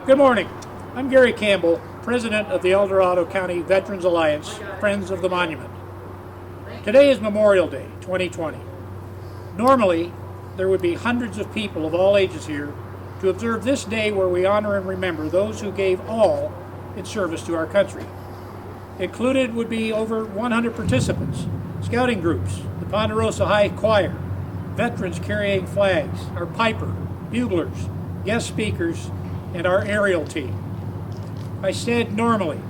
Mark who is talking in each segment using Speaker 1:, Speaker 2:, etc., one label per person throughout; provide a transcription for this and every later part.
Speaker 1: Good morning. I'm Gary Campbell, President of the El Dorado County Veterans Alliance, Friends of the Monument. Today is Memorial Day 2020. Normally, there would be hundreds of people of all ages here to observe this day where we honor and remember those who gave all in service to our country. Included would be over 100 participants, scouting groups, the Ponderosa High Choir, veterans carrying flags, our piper, buglers, guest speakers, and our aerial team. I said normally,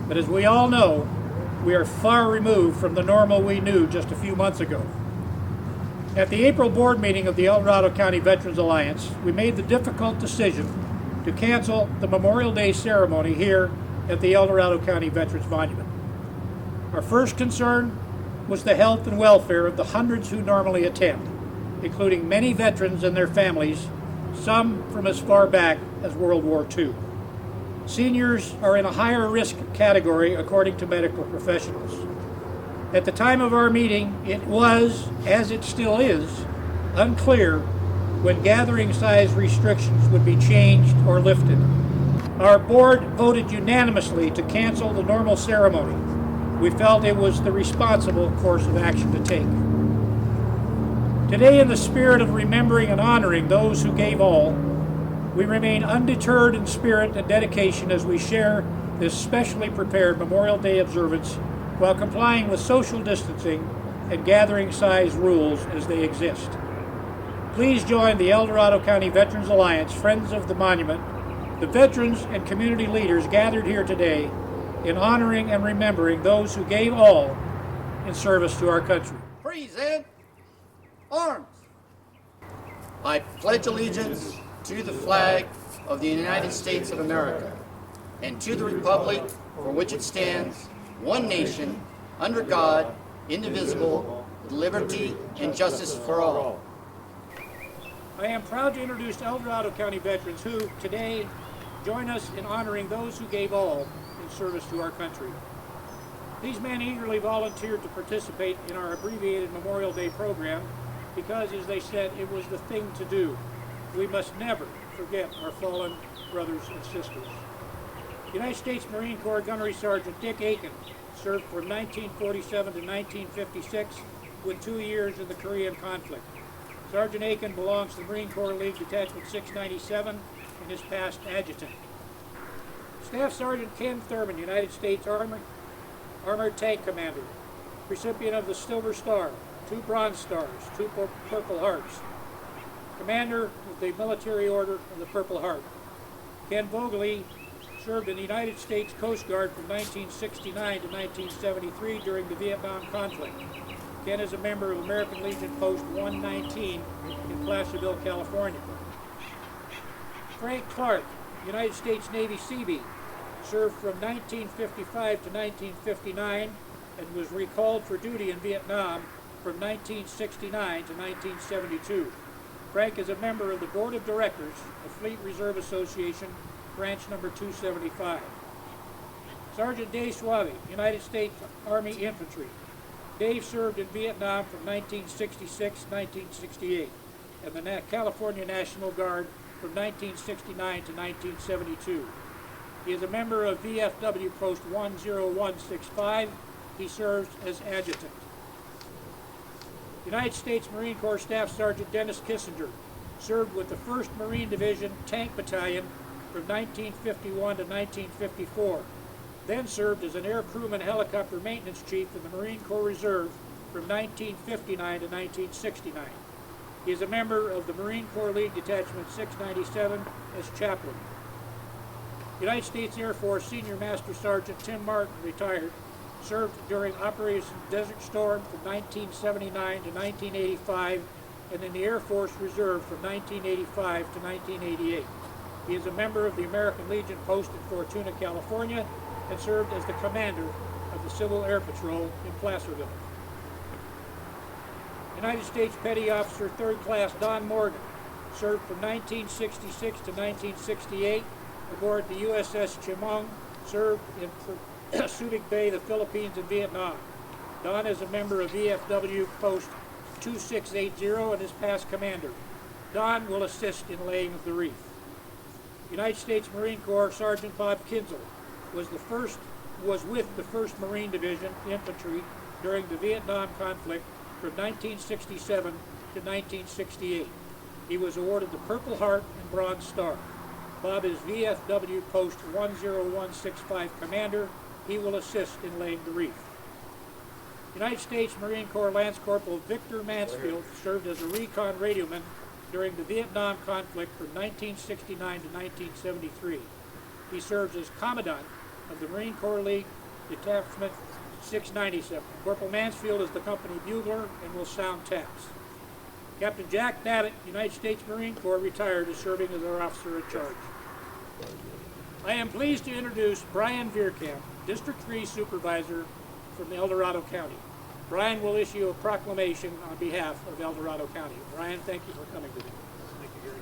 Speaker 1: but as we all know, we are far removed from the normal we knew just a few months ago. At the April board meeting of the El Dorado County Veterans Alliance, we made the difficult decision to cancel the Memorial Day ceremony here at the El Dorado County Veterans Monument. Our first concern was the health and welfare of the hundreds who normally attend, including many veterans and their families, some from as far back as World War II. Seniors are in a higher risk category according to medical professionals. At the time of our meeting, it was, as it still is, unclear when gathering size restrictions would be changed or lifted. Our board voted unanimously to cancel the normal ceremony. We felt it was the responsible course of action to take. Today, in the spirit of remembering and honoring those who gave all, we remain undeterred in spirit and dedication as we share this specially prepared Memorial Day observance while complying with social distancing and gathering size rules as they exist. Please join the El Dorado County Veterans Alliance, Friends of the Monument, the veterans and community leaders gathered here today in honoring and remembering those who gave all in service to our country.
Speaker 2: Present arms. I pledge allegiance to the flag of the United States of America and to the republic for which it stands, one nation, under God, indivisible, with liberty and justice for all.
Speaker 1: I am proud to introduce El Dorado County veterans who, today, join us in honoring those who gave all in service to our country. These men eagerly volunteered to participate in our abbreviated Memorial Day program because, as they said, it was the thing to do. We must never forget our fallen brothers and sisters. United States Marine Corps Gunnery Sergeant Dick Aiken served from 1947 to 1956 with 2 years in the Korean conflict. Sergeant Aiken belongs to the Marine Corps League Detachment 697 and is past adjutant. Staff Sergeant Ken Thurman, United States Armored Tank Commander, recipient of the Silver Star, 2 Bronze Stars, 2 Purple Hearts, Commander of the Military Order of the Purple Heart. Ken Vogeley served in the United States Coast Guard from 1969 to 1973 during the Vietnam conflict. Ken is a member of American Legion Post 119 in Placerville, California. Frank Clark, United States Navy Seabee, served from 1955 to 1959 and was recalled for duty in Vietnam from 1969 to 1972. Frank is a member of the Board of Directors of Fleet Reserve Association, branch number 275. Sergeant Dave Suave, United States Army Infantry. Dave served in Vietnam from 1966 to 1968 and the California National Guard from 1969 to 1972. He is a member of VFW Post 10165. He serves as adjutant. United States Marine Corps Staff Sergeant Dennis Kissinger served with the 1st Marine Division Tank Battalion from 1951 to 1954, then served as an Air Crewman Helicopter Maintenance Chief in the Marine Corps Reserve from 1959 to 1969. He is a member of the Marine Corps League Detachment 697 as chaplain. United States Air Force Senior Master Sergeant Tim Martin, retired, served during Operation Desert Storm from 1979 to 1985 and in the Air Force Reserve from 1985 to 1988. He is a member of the American Legion Post in Fortuna, California, and served as the commander of the Civil Air Patrol in Placerville. United States Petty Officer 3rd Class Don Morgan served from 1966 to 1968 aboard the USS Chemung, served in Subic Bay, the Philippines, and Vietnam. Don is a member of VFW Post 2680 and is past commander. Don will assist in laying of the wreath. United States Marine Corps Sergeant Bob Kinzel was with the 1st Marine Division Infantry during the Vietnam conflict from 1967 to 1968. He was awarded the Purple Heart and Bronze Star. Bob is VFW Post 10165 Commander. He will assist in laying the reef. United States Marine Corps Lance Corporal Victor Mansfield served as a recon radioman during the Vietnam conflict from 1969 to 1973. He serves as Commandant of the Marine Corps League Detachment 697. Corporal Mansfield is the company bugler and will sound taps. Captain Jack Babbitt, United States Marine Corps, retired, is serving as our officer in charge. I am pleased to introduce Brian Veerkamp, District 3 Supervisor from El Dorado County. Brian will issue a proclamation on behalf of El Dorado County. Brian, thank you for coming today.
Speaker 3: Thank you, Gary.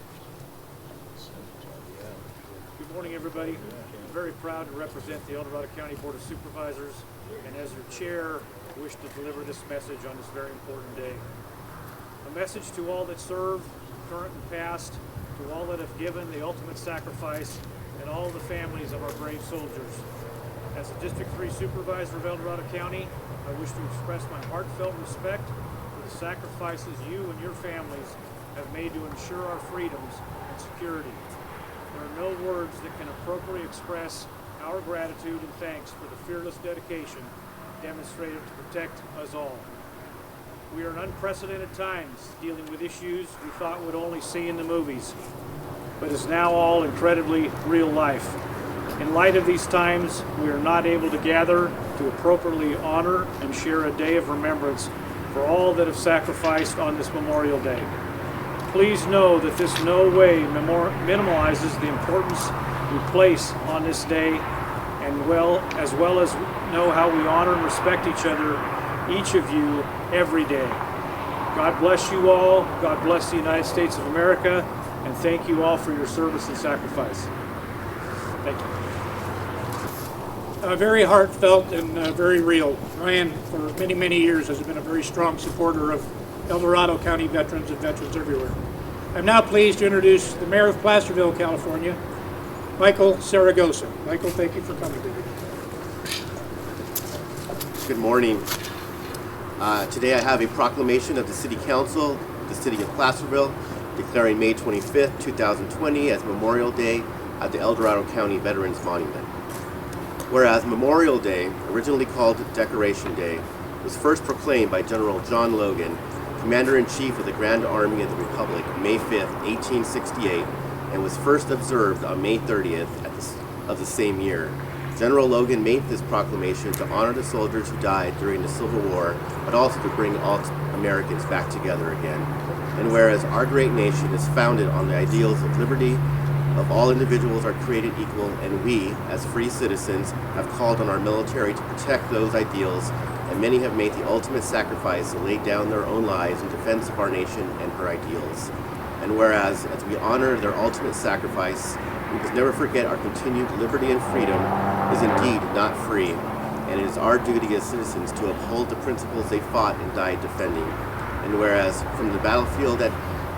Speaker 3: Good morning, everybody. I'm very proud to represent the El Dorado County Board of Supervisors, and as your chair, I wish to deliver this message on this very important day. A message to all that serve, current and past, to all that have given the ultimate sacrifice, and all the families of our brave soldiers. As a District 3 Supervisor of El Dorado County, I wish to express my heartfelt respect for the sacrifices you and your families have made to ensure our freedoms and security. There are no words that can appropriately express our gratitude and thanks for the fearless dedication demonstrated to protect us all. We are in unprecedented times dealing with issues we thought we'd only see in the movies, but is now all incredibly real life. In light of these times, we are not able to gather to appropriately honor and share a day of remembrance for all that have sacrificed on this Memorial Day. Please know that this no way minimalizes the importance we place on this day, and as well as know how we honor and respect each other, each of you, every day. God bless you all. God bless the United States of America, and thank you all for your service and sacrifice. Thank you.
Speaker 1: Very heartfelt and very real. Brian, for many, many years, has been a very strong supporter of El Dorado County veterans and veterans everywhere. I'm now pleased to introduce the Mayor of Placerville, California, Michael Saragosa. Michael, thank you for coming today.
Speaker 4: Good morning. Today I have a proclamation of the City Council of the City of Placerville declaring May 25th, 2020 as Memorial Day at the El Dorado County Veterans Monument. Whereas Memorial Day, originally called Decoration Day, was first proclaimed by General John Logan, Commander-in-Chief of the Grand Army of the Republic, May 5th, 1868, and was first observed on May 30th of the same year. General Logan made this proclamation to honor the soldiers who died during the Civil War, but also to bring all Americans back together again. And whereas our great nation is founded on the ideals of liberty, of all individuals are created equal, and we, as free citizens, have called on our military to protect those ideals, and many have made the ultimate sacrifice to lay down their own lives in defense of our nation and her ideals. And whereas, as we honor their ultimate sacrifice, we must never forget our continued liberty and freedom is indeed not free, and it is our duty as citizens to uphold the principles they fought and died defending. And whereas, from the battlefield at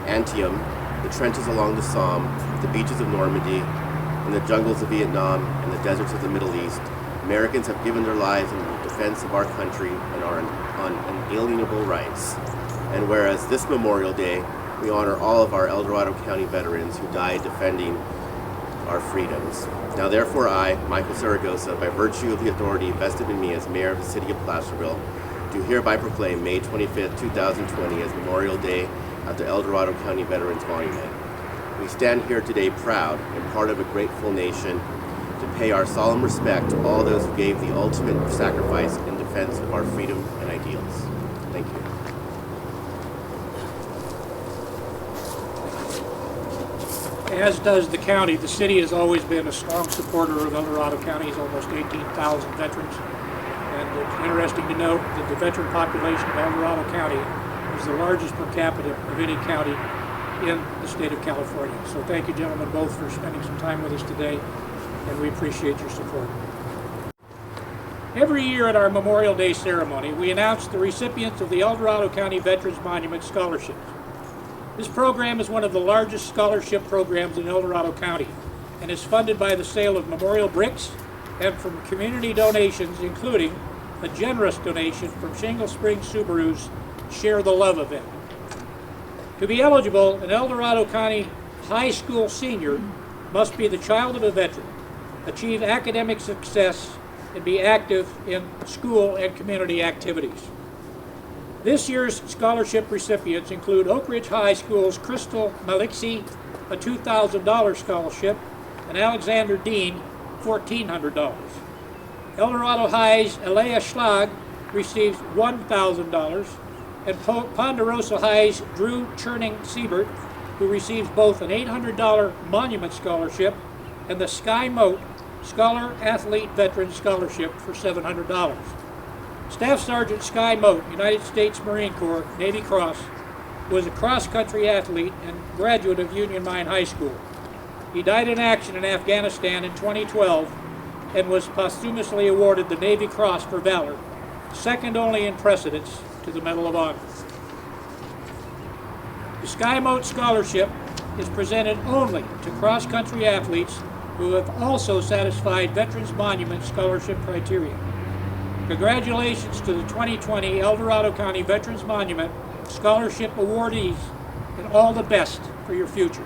Speaker 4: Antietam, the trenches along the Somme, the beaches of Normandy, and the jungles of Vietnam, and the deserts of the Middle East, Americans have given their lives in the defense of our country and our unalienable rights. And whereas this Memorial Day, we honor all of our El Dorado County veterans who died defending our freedoms. Now therefore I, Michael Saragosa, by virtue of the authority vested in me as Mayor of the City of Placerville, do hereby proclaim May 25th, 2020 as Memorial Day at the El Dorado County Veterans Monument. We stand here today proud and part of a grateful nation to pay our solemn respect to all those who gave the ultimate sacrifice in defense of our freedom and ideals. Thank you.
Speaker 1: As does the county, the city has always been a strong supporter of El Dorado County's almost 18,000 veterans. And it's interesting to note that the veteran population of El Dorado County is the largest per capita of any county in the state of California. So thank you, gentlemen, both for spending some time with us today, and we appreciate your support. Every year at our Memorial Day ceremony, we announce the recipients of the El Dorado County Veterans Monument Scholarships. This program is one of the largest scholarship programs in El Dorado County. and is funded by the sale of memorial bricks and from community donations, including a generous donation from Shingle Springs Subaru's Share the Love event. To be eligible, an El Dorado County high school senior must be the child of a veteran, achieve academic success, and be active in school and community activities. This year's scholarship recipients include Oak Ridge High School's Crystal Maliksi, a $2,000 scholarship, and Alexander Dean, $1,400. El Dorado High's Alea Schlag receives $1,000, and Ponderosa High's Drew Churning Siebert, who receives both an $800 Monument Scholarship and the Sky Moat Scholar Athlete Veteran Scholarship for $700. Staff Sergeant Sky Moat, United States Marine Corps, Navy Cross, was a cross-country athlete and graduate of Union Mine High School. He died in action in Afghanistan in 2012 and was posthumously awarded the Navy Cross for Valor, second only in precedence to the Medal of Honor. The Sky Moat Scholarship is presented only to cross-country athletes who have also satisfied Veterans Monument Scholarship criteria. Congratulations to the 2020 El Dorado County Veterans Monument Scholarship awardees, and all the best for your future.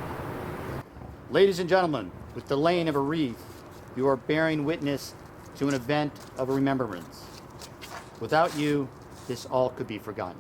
Speaker 5: Ladies and gentlemen, with the laying of a wreath, you are bearing witness to an event of remembrance. Without you, this all could be forgotten.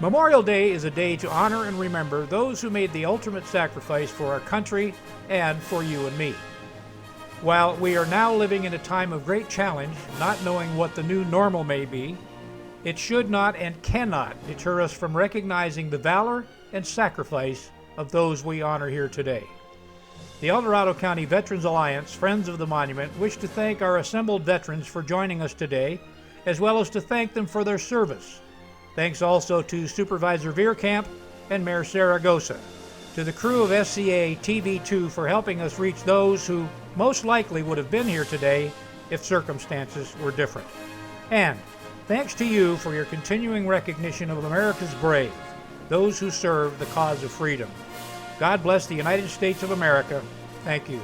Speaker 1: Memorial Day is a day to honor and remember those who made the ultimate sacrifice for our country and for you and me. While we are now living in a time of great challenge, not knowing what the new normal may be, it should not and cannot deter us from recognizing the valor and sacrifice of those we honor here today. The El Dorado County Veterans Alliance, Friends of the Monument, wish to thank our assembled veterans for joining us today, as well as to thank them for their service. Thanks also to Supervisor Veerkamp and Mayor Saragosa, to the crew of SCA TV2 for helping us reach those who most likely would have been here today if circumstances were different. And thanks to you for your continuing recognition of America's brave, those who serve the cause of freedom. God bless the United States of America. Thank you.